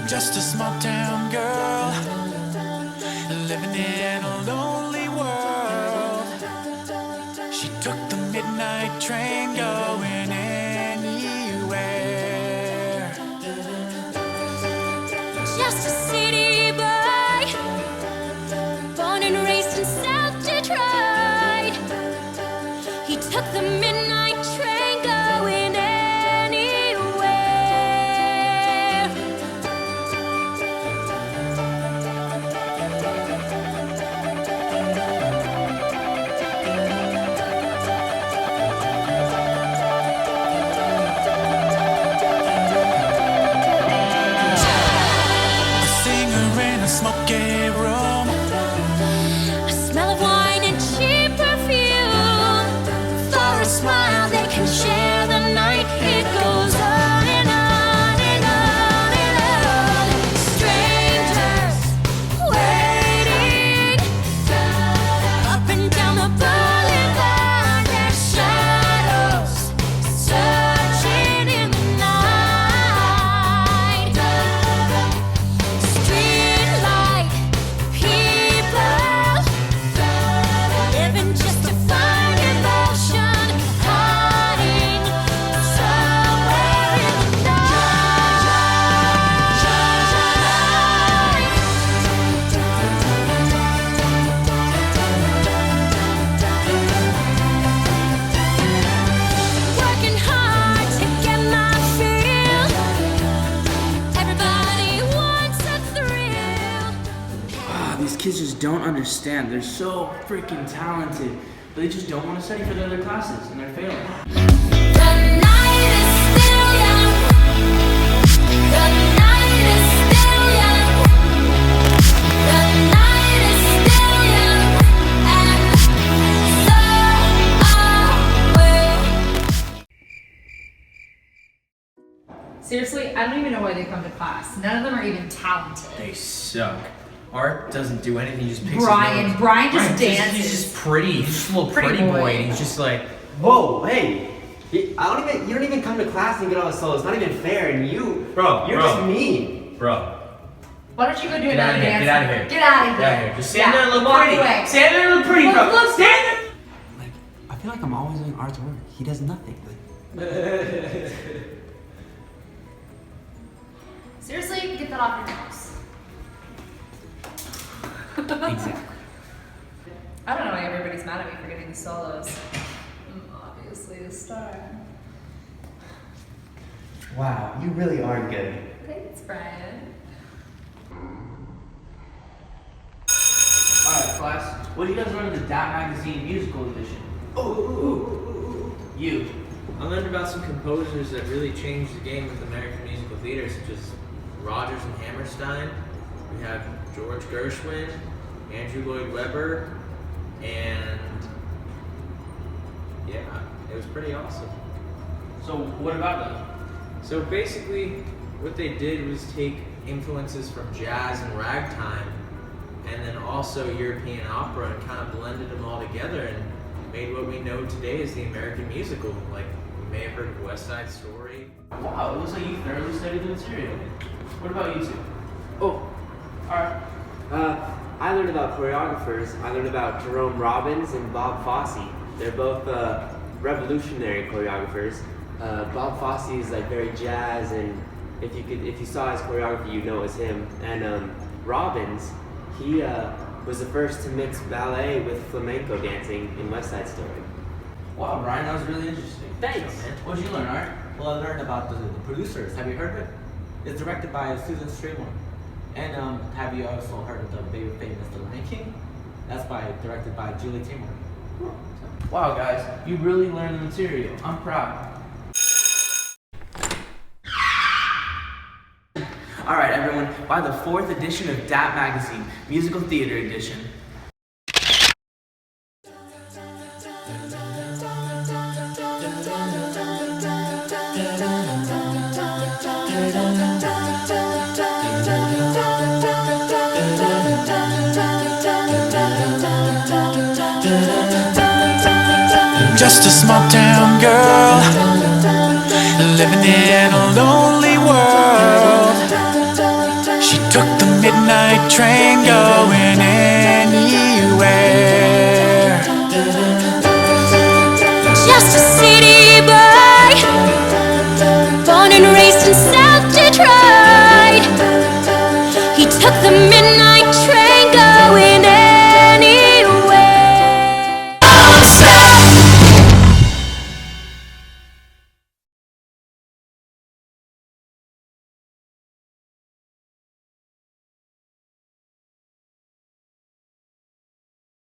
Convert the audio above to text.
Just a small town girl living in a lonely world. She took the midnight train going anywhere. Just a city boy, born and raised in South Detroit. He took the midnight train going anywhere. A singer in a smoky room, A smell of wine and cheap perfume. For a smile they can share the night. It goes on and on and on and on. Strangers waiting up and down the boulevard. Their shadows searching in the night. Streetlight people living just to find emotion, hiding somewhere in the night. Working hard to get my fill. Everybody wants a thrill. These kids just don't understand. They're so freaking talented, but they just don't want to study for the other classes, and they're failing. The night is still young. The night is still young. The night is still young. And so are we. Seriously, I don't even know why they come to class. None of them are even talented. They suck. Art doesn't do anything, he just picks his Brian nose. just dances. He's just pretty. He's just a little Pretty pretty boy. boy. And he's just like, Whoa, hey! You don't even come to class and get all the solos. It's not even fair, and you're Bro. just mean. bro, Why don't you go do get out another of here, dance? get out of here. Get out of Get here. out of here. Just stand there and look walk pretty. away. Stand there and look pretty, bro. Look, Stand there. Like, I feel like I'm always doing Art's work. He does nothing. Seriously, get that off your nose. Exactly. I don't know why everybody's mad at me for getting the solos. I'm obviously a star. Wow, you really are good. Thanks, Brian. Alright, class, what do you guys learn in the Dat Magazine musical edition? You. I learned about some composers that really changed the game with American musical theater, such as Rodgers and Hammerstein. We have George Gershwin, Andrew Lloyd Webber, and yeah, it was pretty awesome. So, what about them? So basically, what they did was take influences from jazz and ragtime, and then also European opera, and kind of blended them all together and made what we know today as the American musical. Like, you may have heard of West Side Story. Wow, it looks like you thoroughly studied the material. What about you two? Oh, Alright. I learned about choreographers. I learned about Jerome Robbins and Bob Fosse. They're both revolutionary choreographers. Bob Fosse is like very jazz, and if you saw his choreography, you know it was him. And Robbins, he was the first to mix ballet with flamenco dancing in West Side Story. Wow, Brian, that was really interesting. Thanks. What'd you learn, Art? Well, I learned about the producers. Have you heard of it? It's directed by Susan Strayhorn. And have you also heard of the very famous The Lion King? That's directed by Julie Taymor. Wow, guys, you really learned the material. I'm proud. Alright, everyone, buy the 4th edition of Dat Magazine, Musical Theater Edition. Just a small town girl living in a lonely world. took the midnight train going anywhere. Just a city boy, born and raised in South Detroit. He took the midnight